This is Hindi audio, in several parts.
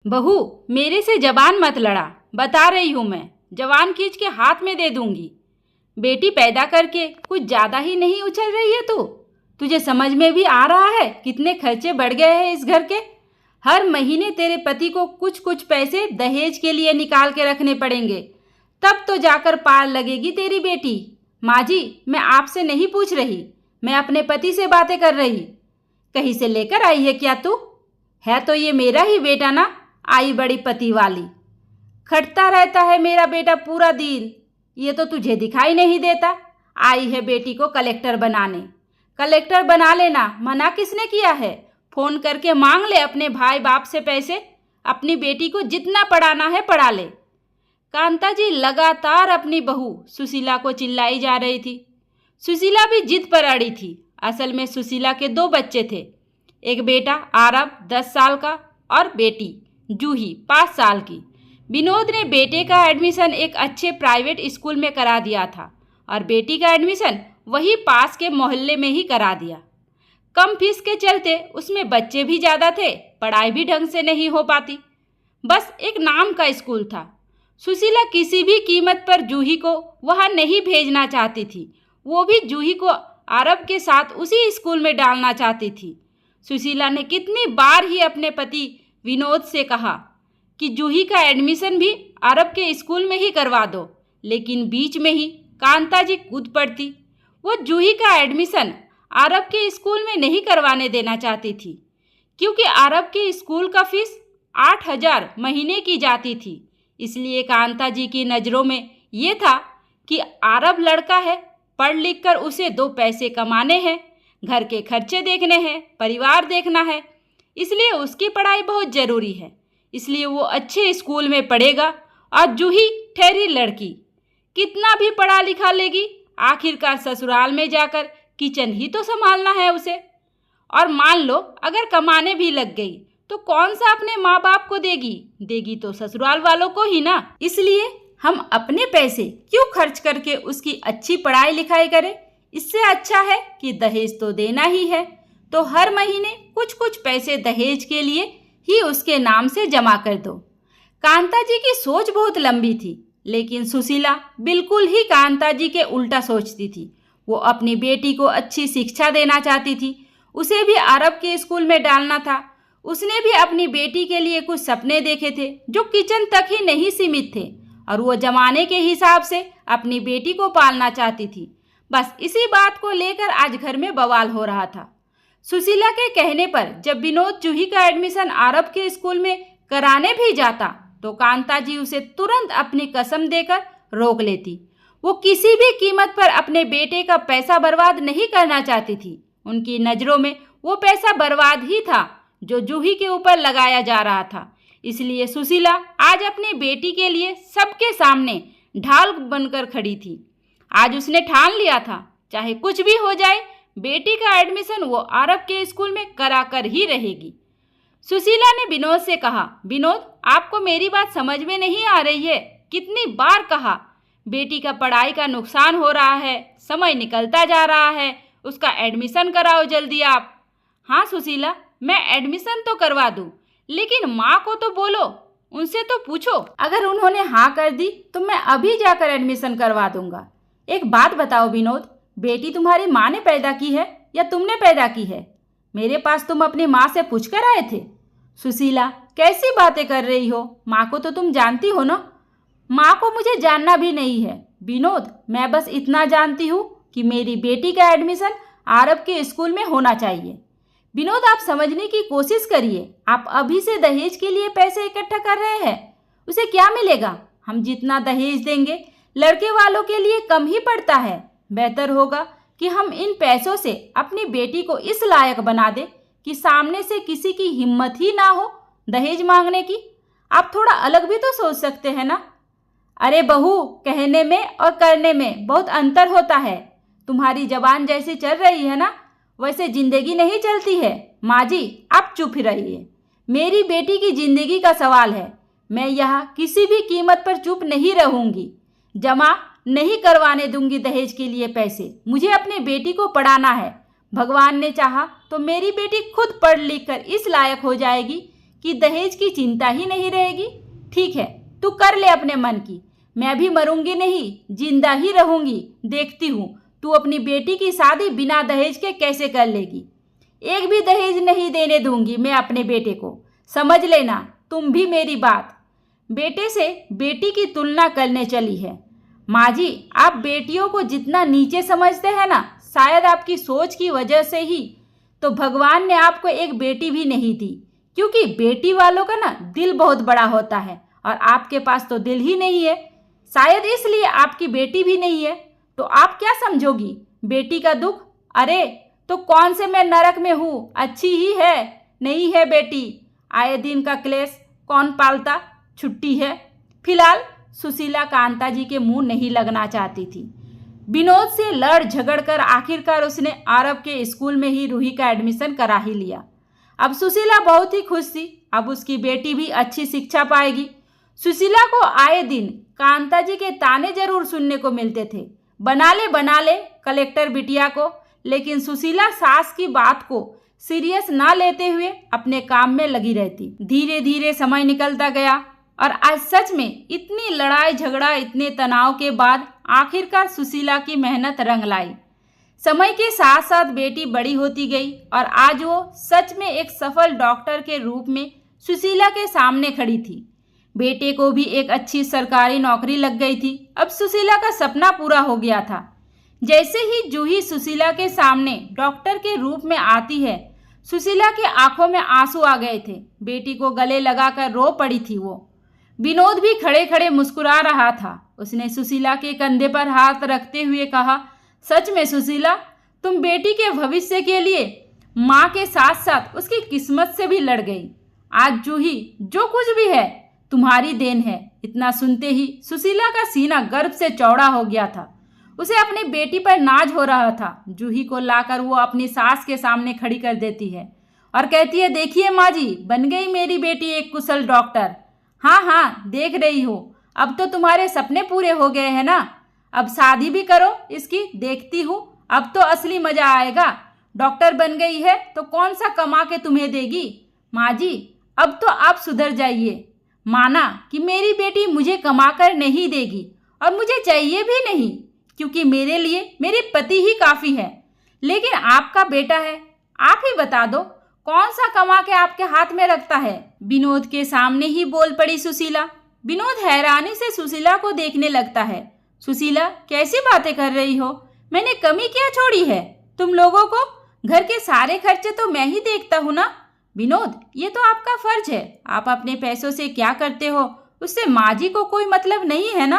बहू, मेरे से जबान मत लड़ा, बता रही हूँ मैं। जवान खींच के हाथ में दे दूंगी। बेटी पैदा करके कुछ ज़्यादा ही नहीं उछल रही है तू? तुझे समझ में भी आ रहा है कितने खर्चे बढ़ गए हैं इस घर के? हर महीने तेरे पति को कुछ कुछ पैसे दहेज के लिए निकाल के रखने पड़ेंगे, तब तो जाकर पार लगेगी तेरी बेटी। माँ जी, मैं आपसे नहीं पूछ रही, मैं अपने पति से बातें कर रही। कहीं से लेकर आई है क्या तू? है तो ये मेरा ही बेटा ना, आई बड़ी पति वाली। खटता रहता है मेरा बेटा पूरा दिन, ये तो तुझे दिखाई नहीं देता। आई है बेटी को कलेक्टर बनाने। कलेक्टर बना लेना, मना किसने किया है? फ़ोन करके मांग ले अपने भाई बाप से पैसे, अपनी बेटी को जितना पढ़ाना है पढ़ा ले। कांता जी लगातार अपनी बहू सुशीला को चिल्लाई जा रही थी। सुशीला भी जिद पर अड़ी थी। असल में सुशीला के 2 बच्चे थे, एक बेटा आरब 10 साल का और बेटी जूही 5 साल की। विनोद ने बेटे का एडमिशन एक अच्छे प्राइवेट स्कूल में करा दिया था और बेटी का एडमिशन वही पास के मोहल्ले में ही करा दिया। कम फीस के चलते उसमें बच्चे भी ज़्यादा थे, पढ़ाई भी ढंग से नहीं हो पाती। बस एक नाम का स्कूल था। सुशीला किसी भी कीमत पर जूही को वहाँ नहीं भेजना चाहती थी, वो भी जूही को आरब के साथ उसी स्कूल में डालना चाहती थी। सुशीला ने कितनी बार ही अपने पति विनोद से कहा कि जूही का एडमिशन भी आरब के स्कूल में ही करवा दो, लेकिन बीच में ही कांता जी कूद पड़ती। वो जूही का एडमिशन आरब के स्कूल में नहीं करवाने देना चाहती थी, क्योंकि आरब के स्कूल का फीस 8,000 महीने की जाती थी। इसलिए कांता जी की नज़रों में ये था कि आरब लड़का है, पढ़ लिख कर उसे 2 पैसे कमाने हैं, घर के खर्चे देखने हैं, परिवार देखना है, इसलिए उसकी पढ़ाई बहुत ज़रूरी है। इसलिए वो अच्छे स्कूल में पढ़ेगा। और जूही ठहरी लड़की, कितना भी पढ़ा लिखा लेगी, आखिरकार ससुराल में जाकर किचन ही तो संभालना है उसे। और मान लो अगर कमाने भी लग गई तो कौन सा अपने माँ बाप को देगी? देगी तो ससुराल वालों को ही ना। इसलिए हम अपने पैसे क्यों खर्च करके उसकी अच्छी पढ़ाई लिखाई करें? इससे अच्छा है कि दहेज तो देना ही है, तो हर महीने कुछ कुछ पैसे दहेज के लिए ही उसके नाम से जमा कर दो। कांता जी की सोच बहुत लंबी थी, लेकिन सुशीला बिल्कुल ही कांता जी के उल्टा सोचती थी। वो अपनी बेटी को अच्छी शिक्षा देना चाहती थी, उसे भी अरब के स्कूल में डालना था। उसने भी अपनी बेटी के लिए कुछ सपने देखे थे जो किचन तक ही नहीं सीमित थे, और वो जमाने के हिसाब से अपनी बेटी को पालना चाहती थी। बस इसी बात को लेकर आज घर में बवाल हो रहा था। सुशीला के कहने पर जब विनोद जूही का एडमिशन अरब के स्कूल में कराने भी जाता तो कांता जी उसे तुरंत अपनी कसम देकर रोक लेती। वो किसी भी कीमत पर अपने बेटे का पैसा बर्बाद नहीं करना चाहती थी। उनकी नज़रों में वो पैसा बर्बाद ही था जो जूही के ऊपर लगाया जा रहा था। इसलिए सुशीला आज अपनी बेटी के लिए सबके सामने ढाल बनकर खड़ी थी। आज उसने ठान लिया था, चाहे कुछ भी हो जाए, बेटी का एडमिशन वो अरब के स्कूल में करा कर ही रहेगी। सुशीला ने विनोद से कहा, विनोद, आपको मेरी बात समझ में नहीं आ रही है? कितनी बार कहा, बेटी का पढ़ाई का नुकसान हो रहा है, समय निकलता जा रहा है, उसका एडमिशन कराओ जल्दी आप। हाँ सुशीला, मैं एडमिशन तो करवा दूँ, लेकिन माँ को तो बोलो, उनसे तो पूछो। अगर उन्होंने हाँ कर दी तो मैं अभी जाकर एडमिशन करवा दूंगा। एक बात बताओ विनोद, बेटी तुम्हारी माँ ने पैदा की है या तुमने पैदा की है? मेरे पास तुम अपनी माँ से पूछ कर आए थे। सुशीला, कैसी बातें कर रही हो? माँ को तो तुम जानती हो ना। माँ को मुझे जानना भी नहीं है विनोद, मैं बस इतना जानती हूँ कि मेरी बेटी का एडमिशन अरब के स्कूल में होना चाहिए। विनोद, आप समझने की कोशिश करिए। आप अभी से दहेज के लिए पैसे इकट्ठा कर रहे हैं, उसे क्या मिलेगा? हम जितना दहेज देंगे लड़के वालों के लिए कम ही पड़ता है। बेहतर होगा कि हम इन पैसों से अपनी बेटी को इस लायक बना दें कि सामने से किसी की हिम्मत ही ना हो दहेज मांगने की। आप थोड़ा अलग भी तो सोच सकते हैं ना। अरे बहू, कहने में और करने में बहुत अंतर होता है। तुम्हारी जबान जैसी चल रही है ना, वैसे जिंदगी नहीं चलती है। माँ जी, आप चुप ही रहिए। मेरी बेटी की जिंदगी का सवाल है। मैं यहाँ किसी भी कीमत पर चुप नहीं रहूँगी। जमा नहीं करवाने दूंगी दहेज के लिए पैसे। मुझे अपनी बेटी को पढ़ाना है। भगवान ने चाहा तो मेरी बेटी खुद पढ़ लिख कर इस लायक हो जाएगी कि दहेज की चिंता ही नहीं रहेगी। ठीक है, तू कर ले अपने मन की, मैं भी मरूंगी नहीं, जिंदा ही रहूंगी। देखती हूँ तू अपनी बेटी की शादी बिना दहेज के कैसे कर लेगी। एक भी दहेज नहीं देने दूंगी मैं अपने बेटे को, समझ लेना तुम भी मेरी बात। बेटे से बेटी की तुलना करने चली है। माँ जी, आप बेटियों को जितना नीचे समझते हैं ना, शायद आपकी सोच की वजह से ही तो भगवान ने आपको एक बेटी भी नहीं दी, क्योंकि बेटी वालों का ना दिल बहुत बड़ा होता है और आपके पास तो दिल ही नहीं है। शायद इसलिए आपकी बेटी भी नहीं है। तो आप क्या समझोगी बेटी का दुख? अरे तो कौन से मैं नरक में हूँ, अच्छी ही है। नहीं है बेटी, आए दिन का क्लेश कौन पालता, छुट्टी है। फिलहाल सुशीला कांता जी के मुंह नहीं लगना चाहती थी। विनोद से लड़ झगड़ कर आखिरकार उसने आरव के स्कूल में ही रूही का एडमिशन करा ही लिया। अब सुशीला बहुत ही खुश थी, अब उसकी बेटी भी अच्छी शिक्षा पाएगी। सुशीला को आए दिन कांता जी के ताने जरूर सुनने को मिलते थे, बना ले कलेक्टर बिटिया को। लेकिन सुशीला सास की बात को सीरियस ना लेते हुए अपने काम में लगी रहती। धीरे धीरे समय निकलता गया और आज सच में इतनी लड़ाई झगड़ा, इतने तनाव के बाद आखिरकार सुशीला की मेहनत रंग लाई। समय के साथ साथ बेटी बड़ी होती गई और आज वो सच में एक सफल डॉक्टर के रूप में सुशीला के सामने खड़ी थी। बेटे को भी एक अच्छी सरकारी नौकरी लग गई थी। अब सुशीला का सपना पूरा हो गया था। जैसे ही जूही सुशीला के सामने डॉक्टर के रूप में आती है, सुशीला के आंखों में आंसू आ गए थे। बेटी को गले लगाकर रो पड़ी थी वो। विनोद भी खड़े खड़े मुस्कुरा रहा था। उसने सुशीला के कंधे पर हाथ रखते हुए कहा, सच में सुशीला, तुम बेटी के भविष्य के लिए माँ के साथ साथ उसकी किस्मत से भी लड़ गई। आज जूही जो कुछ भी है तुम्हारी देन है। इतना सुनते ही सुशीला का सीना गर्व से चौड़ा हो गया था। उसे अपनी बेटी पर नाज हो रहा था। जूही को लाकर वो अपनी सास के सामने खड़ी कर देती है और कहती है, देखिए माँ जी, बन गई मेरी बेटी एक कुशल डॉक्टर। हाँ हाँ, देख रही हो, अब तो तुम्हारे सपने पूरे हो गए हैं ना। अब शादी भी करो इसकी, देखती हूँ अब तो असली मजा आएगा। डॉक्टर बन गई है तो कौन सा कमा के तुम्हें देगी। माँ जी, अब तो आप सुधर जाइए। माना कि मेरी बेटी मुझे कमा कर नहीं देगी और मुझे चाहिए भी नहीं, क्योंकि मेरे लिए मेरे पति ही काफ़ी है। लेकिन आपका बेटा है, आप ही बता दो कौन सा कमा के आपके हाथ में रखता है। विनोद के सामने ही बोल पड़ी सुशीला। विनोद हैरानी से सुशीला को देखने लगता है। सुशीला, कैसी बातें कर रही हो? मैंने कमी क्या छोड़ी है तुम लोगों को? घर के सारे खर्चे तो मैं ही देखता हूँ ना। विनोद, ये तो आपका फर्ज है। आप अपने पैसों से क्या करते हो उससे माँ जी को कोई मतलब नहीं है ना।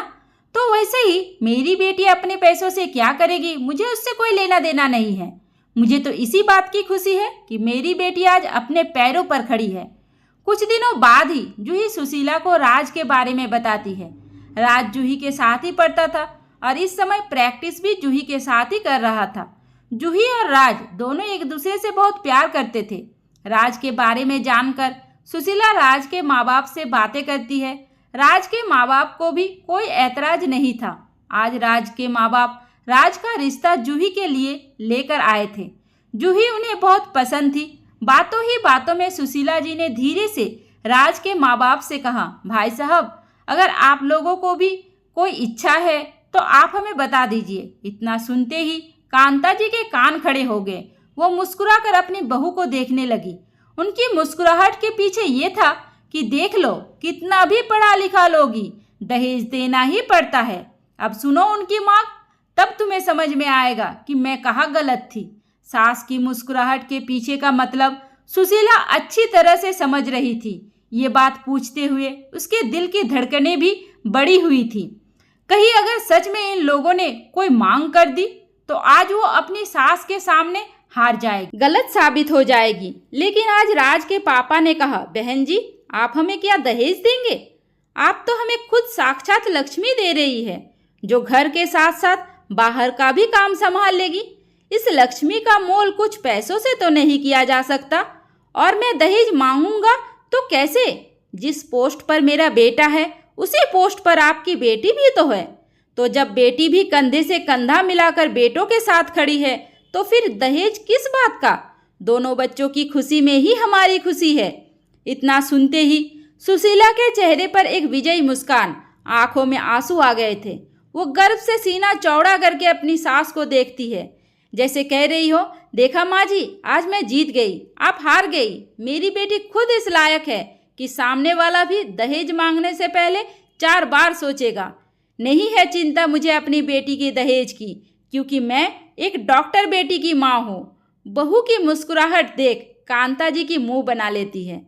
तो वैसे ही मेरी बेटी अपने पैसों से क्या करेगी, मुझे उससे कोई लेना देना नहीं है। मुझे तो इसी बात की खुशी है कि मेरी बेटी आज अपने पैरों पर खड़ी है। कुछ दिनों बाद ही जूही सुशीला को राज के बारे में बताती है। राज जूही के साथ ही पढ़ता था और इस समय प्रैक्टिस भी जूही के साथ ही कर रहा था। जूही और राज दोनों एक दूसरे से बहुत प्यार करते थे। राज के बारे में जानकर सुशीला राज के माँ बाप से बातें करती है। राज के माँ बाप को भी कोई ऐतराज नहीं था। आज राज के माँ बाप राज का रिश्ता जूही के लिए लेकर आए थे। जूही उन्हें बहुत पसंद थी। बातों ही बातों में सुशीला जी ने धीरे से राज के माँ बाप से कहा, भाई साहब, अगर आप लोगों को भी कोई इच्छा है तो आप हमें बता दीजिए। इतना सुनते ही कांता जी के कान खड़े हो गए। वो मुस्कुराकर अपनी बहू को देखने लगी। उनकी मुस्कुराहट के पीछे ये था कि देख लो, कितना भी पढ़ा लिखा लोगी, दहेज देना ही पड़ता है। अब सुनो उनकी मांग, तब तुम्हें समझ में आएगा कि मैं कहाँ गलत थी। सास की मुस्कुराहट के पीछे का मतलब सुशीला अच्छी तरह से समझ रही थी। ये बात पूछते हुए उसके दिल की धड़कनें भी बढ़ी हुई थी। कहीं अगर सच में इन लोगों ने कोई मांग कर दी तो आज वो अपनी सास के सामने हार जाएगी, गलत साबित हो जाएगी। लेकिन आज राज के पापा ने कहा, बहन जी, आप हमें क्या दहेज देंगे? आप तो हमें खुद साक्षात लक्ष्मी दे रही है, जो घर के साथ साथ बाहर का भी काम संभाल लेगी। इस लक्ष्मी का मोल कुछ पैसों से तो नहीं किया जा सकता। और मैं दहेज मांगूंगा तो कैसे? जिस पोस्ट पर मेरा बेटा है उसी पोस्ट पर आपकी बेटी भी तो है। तो जब बेटी भी कंधे से कंधा मिलाकर बेटों के साथ खड़ी है तो फिर दहेज किस बात का? दोनों बच्चों की खुशी में ही हमारी खुशी है। इतना सुनते ही सुशीला के चेहरे पर एक विजयी मुस्कान, आंखों में आंसू आ गए थे। वो गर्व से सीना चौड़ा करके अपनी सास को देखती है, जैसे कह रही हो, देखा माँ जी, आज मैं जीत गई, आप हार गई। मेरी बेटी खुद इस लायक है कि सामने वाला भी दहेज मांगने से पहले 4 बार सोचेगा। नहीं है चिंता मुझे अपनी बेटी के दहेज की, क्योंकि मैं एक डॉक्टर बेटी की माँ हूँ। बहू की मुस्कुराहट देख कांता जी की मुंह बना लेती है।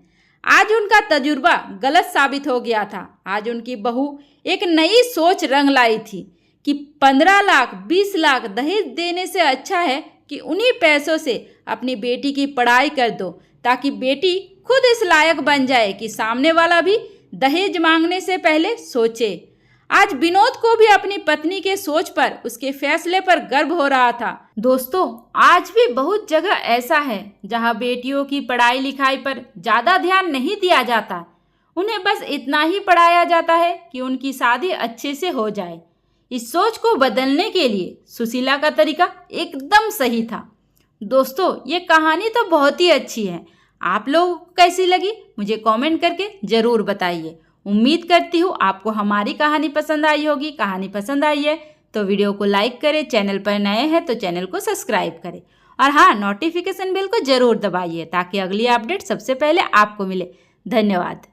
आज उनका तजुर्बा गलत साबित हो गया था। आज उनकी बहू एक नई सोच रंग लाई थी कि 15 लाख 20 लाख दहेज देने से अच्छा है कि उन्हीं पैसों से अपनी बेटी की पढ़ाई कर दो, ताकि बेटी खुद इस लायक बन जाए कि सामने वाला भी दहेज मांगने से पहले सोचे। आज विनोद को भी अपनी पत्नी के सोच पर, उसके फैसले पर गर्व हो रहा था। दोस्तों, आज भी बहुत जगह ऐसा है जहां बेटियों की पढ़ाई लिखाई पर ज़्यादा ध्यान नहीं दिया जाता। उन्हें बस इतना ही पढ़ाया जाता है कि उनकी शादी अच्छे से हो जाए। इस सोच को बदलने के लिए सुशीला का तरीका एकदम सही था। दोस्तों, ये कहानी तो बहुत ही अच्छी है। आप लोगों को कैसी लगी मुझे कमेंट करके ज़रूर बताइए। उम्मीद करती हूँ आपको हमारी कहानी पसंद आई होगी। कहानी पसंद आई है तो वीडियो को लाइक करें, चैनल पर नए हैं तो चैनल को सब्सक्राइब करें, और हाँ, नोटिफिकेशन बेल को ज़रूर दबाइए ताकि अगली अपडेट सबसे पहले आपको मिले। धन्यवाद।